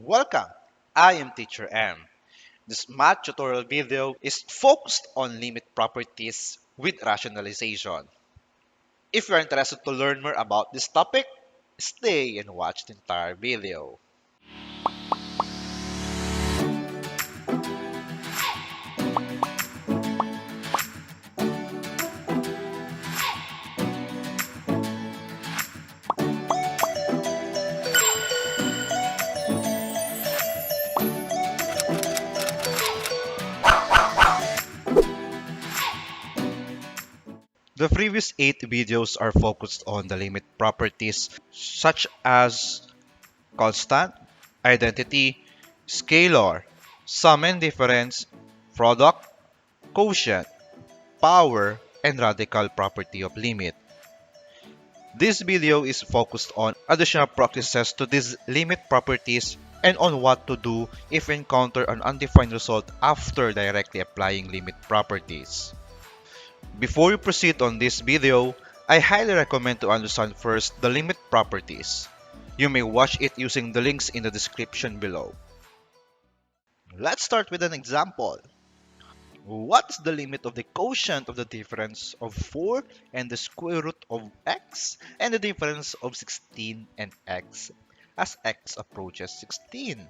Welcome, I am Teacher M. This math tutorial video is focused on limit properties with rationalization. If you're interested to learn more about this topic, stay and watch the entire video. The previous 8 videos are focused on the limit properties such as constant, identity, scalar, sum and difference, product, quotient, power, and radical property of limit. This video is focused on additional practices to these limit properties and on what to do if we encounter an undefined result after directly applying limit properties. Before we proceed on this video, I highly recommend to understand first the limit properties. You may watch it using the links in the description below. Let's start with an example. What is the limit of the quotient of the difference of 4 and the square root of x and the difference of 16 and x as x approaches 16?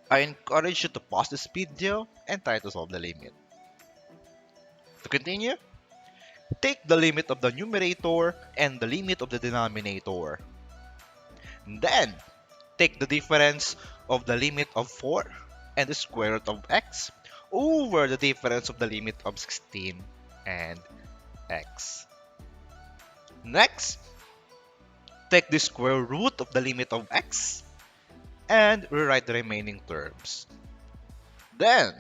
I encourage you to pause this video and try to solve the limit. To continue, take the limit of the numerator and the limit of the denominator. Then, take the difference of the limit of 4 and the square root of x over the difference of the limit of 16 and x. Next, take the square root of the limit of x and rewrite the remaining terms. Then,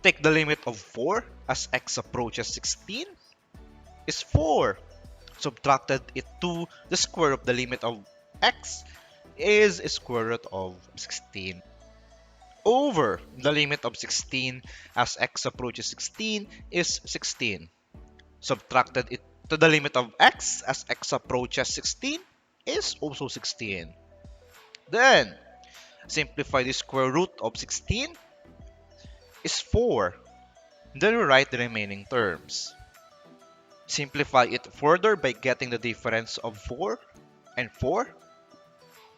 take the limit of 4 as x approaches 16 is 4. Subtracted it to the square of the limit of x is square root of 16 over the limit of 16 as x approaches 16 is 16. Subtracted it to the limit of x as x approaches 16 is also 16. Then, simplify the square root of 16 is 4. Then rewrite the remaining terms. Simplify it further by getting the difference of 4 and 4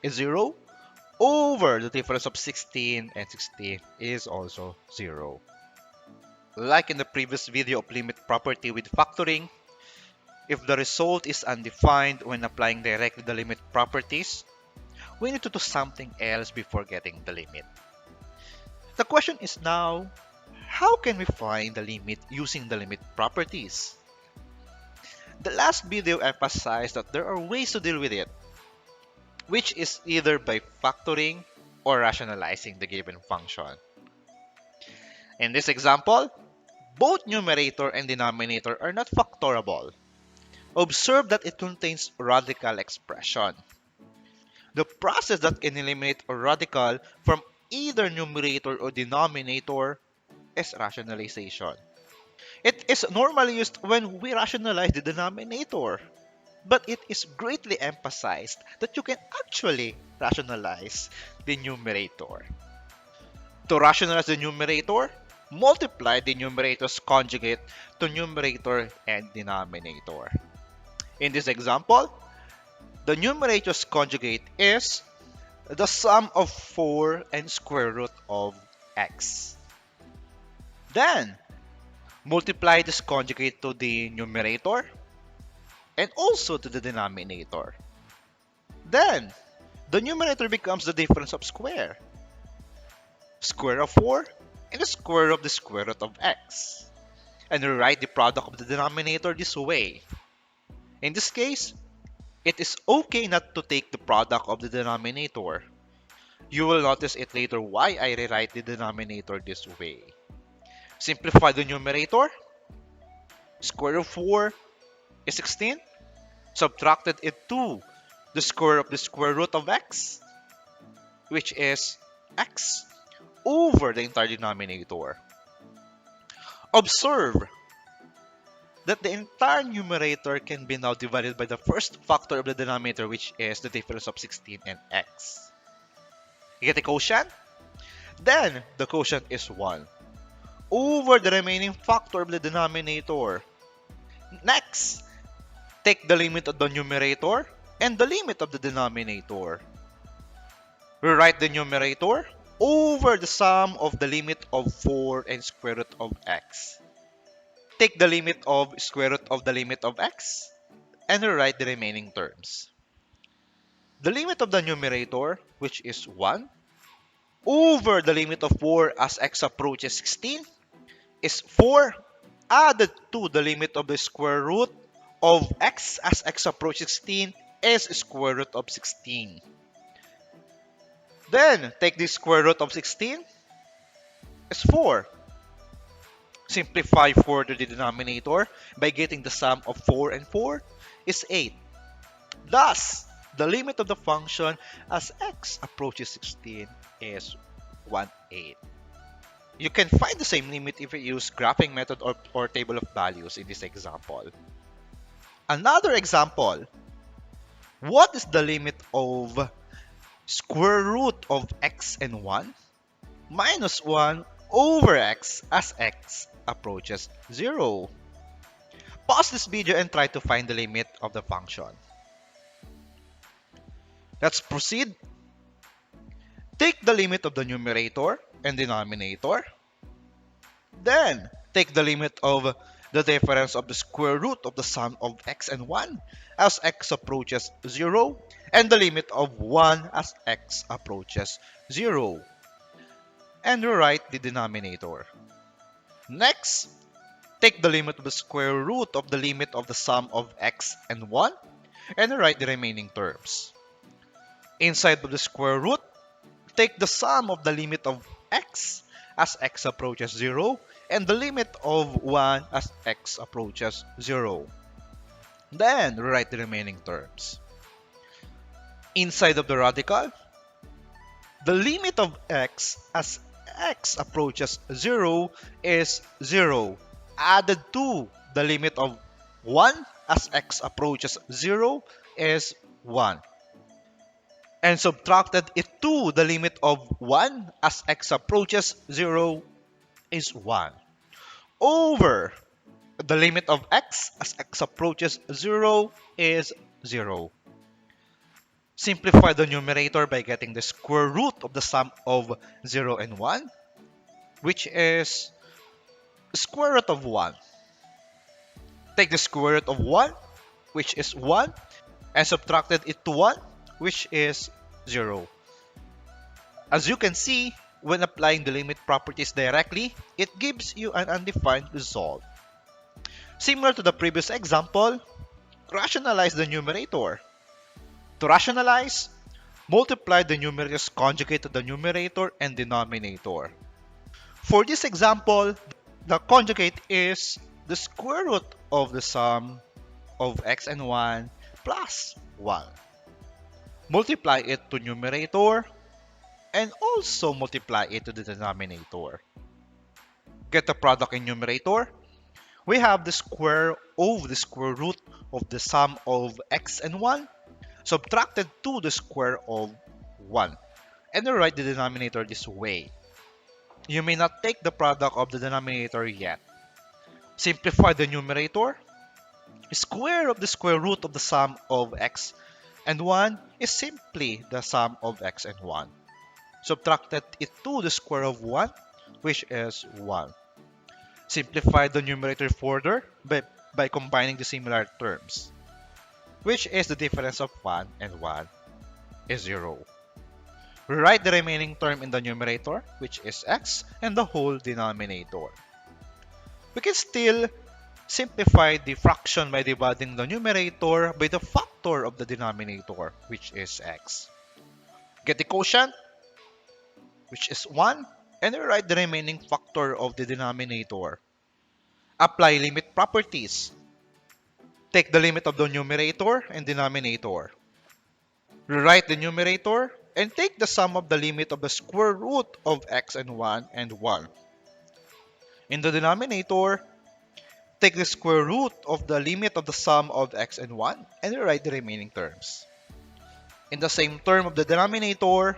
is 0 over the difference of 16 and 16 is also 0. Like in the previous video of limit property with factoring, if the result is undefined when applying directly the limit properties, we need to do something else before getting the limit. The question is now, how can we find the limit using the limit properties? The last video emphasized that there are ways to deal with it, which is either by factoring or rationalizing the given function. In this example, both numerator and denominator are not factorable. Observe that it contains radical expression. The process that can eliminate a radical from either numerator or denominator is rationalization. It is normally used when we rationalize the denominator, but it is greatly emphasized that you can actually rationalize the numerator. To rationalize the numerator, multiply the numerator's conjugate to numerator and denominator. In this example, the numerator's conjugate is the sum of 4 and square root of x. Then, multiply this conjugate to the numerator and also to the denominator. Then, the numerator becomes the difference of square. Square of 4 and the square of the square root of x. And rewrite the product of the denominator this way. In this case, it is okay not to take the product of the denominator. You will notice it later why I rewrite the denominator this way. Simplify the numerator. Square of 4 is 16. Subtracted it to the square of the square root of x, which is x, over the entire denominator. Observe that the entire numerator can be now divided by the first factor of the denominator, which is the difference of 16 and x. You get the quotient? Then the quotient is 1 over the remaining factor of the denominator. Next, take the limit of the numerator and the limit of the denominator. Rewrite the numerator over the sum of the limit of 4 and square root of x. Take the limit of square root of the limit of x and rewrite the remaining terms. The limit of the numerator, which is 1, over the limit of 4 as x approaches 16 is 4 added to the limit of the square root of x as x approaches 16 is square root of 16. Then, take the square root of 16 is 4. Simplify 4 to the denominator by getting the sum of 4 and 4 is 8. Thus, the limit of the function as x approaches 16 is 1/8. You can find the same limit if you use graphing method or table of values in this example. Another example, what is the limit of square root of x and 1 minus 1 over x as x approaches 0? Pause this video and try to find the limit of the function. Let's proceed. Take the limit of the numerator and denominator. Then, take the limit of the difference of the square root of the sum of x and 1 as x approaches 0 and the limit of 1 as x approaches 0. And rewrite the denominator. Next, take the limit of the square root of the limit of the sum of x and 1 and write the remaining terms. Inside of the square root, take the sum of the limit of x as x approaches 0 and the limit of 1 as x approaches 0. Then, rewrite the remaining terms. Inside of the radical, the limit of x as x approaches 0 is 0, added to the limit of 1 as x approaches 0 is 1, and subtracted it to the limit of 1 as x approaches 0 is 1, over the limit of x as x approaches 0 is 0. Simplify the numerator by getting the square root of the sum of 0 and 1, which is square root of 1. Take the square root of 1, which is 1, and subtracted it to 1, which is 0. As you can see, when applying the limit properties directly, it gives you an undefined result. Similar to the previous example, rationalize the numerator. To rationalize, multiply the numerator's conjugate to the numerator and denominator. For this example, the conjugate is the square root of the sum of x and 1 plus 1. Multiply it to numerator and also multiply it to the denominator. Get the product in numerator. We have the square of the square root of the sum of x and 1 subtracted to the square of 1. And we write the denominator this way. You may not take the product of the denominator yet. Simplify the numerator. Square of the square root of the sum of x and 1 is simply the sum of x and 1. Subtracted it to the square of 1, which is 1. Simplify the numerator further by combining the similar terms, which is the difference of 1 and 1 is 0. Rewrite the remaining term in the numerator, which is x, and the whole denominator. We can still simplify the fraction by dividing the numerator by the factor of the denominator, which is x. Get the quotient, which is 1, and rewrite the remaining factor of the denominator. Apply limit properties. Take the limit of the numerator and denominator. Rewrite the numerator and take the sum of the limit of the square root of x and 1 and 1. In the denominator, take the square root of the limit of the sum of x and 1 and rewrite the remaining terms. In the same term of the denominator,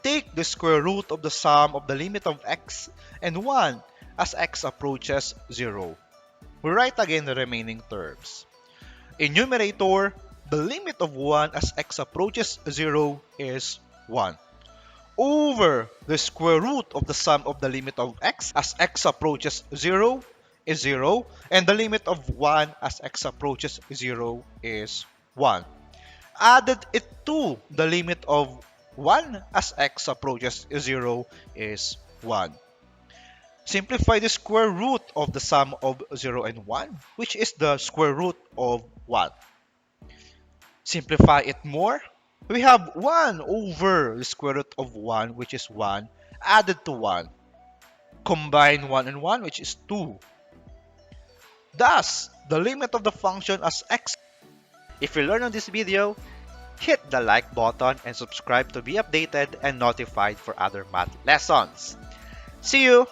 Take the square root of the sum of the limit of x and 1 as x approaches 0. We write again the remaining terms. In numerator, the limit of 1 as x approaches 0 is 1 over the square root of the sum of the limit of x as x approaches 0 is 0, and the limit of 1 as x approaches 0 is 1. Added it to the limit of 1 as x approaches 0 is 1. Simplify the square root of the sum of 0 and 1, which is the square root of 1. Simplify it more. We have 1 over the square root of 1, which is 1, added to 1. Combine 1 and 1, which is 2. Thus, the limit of the function as x. If you learned on this video, hit the like button and subscribe to be updated and notified for other math lessons. See you!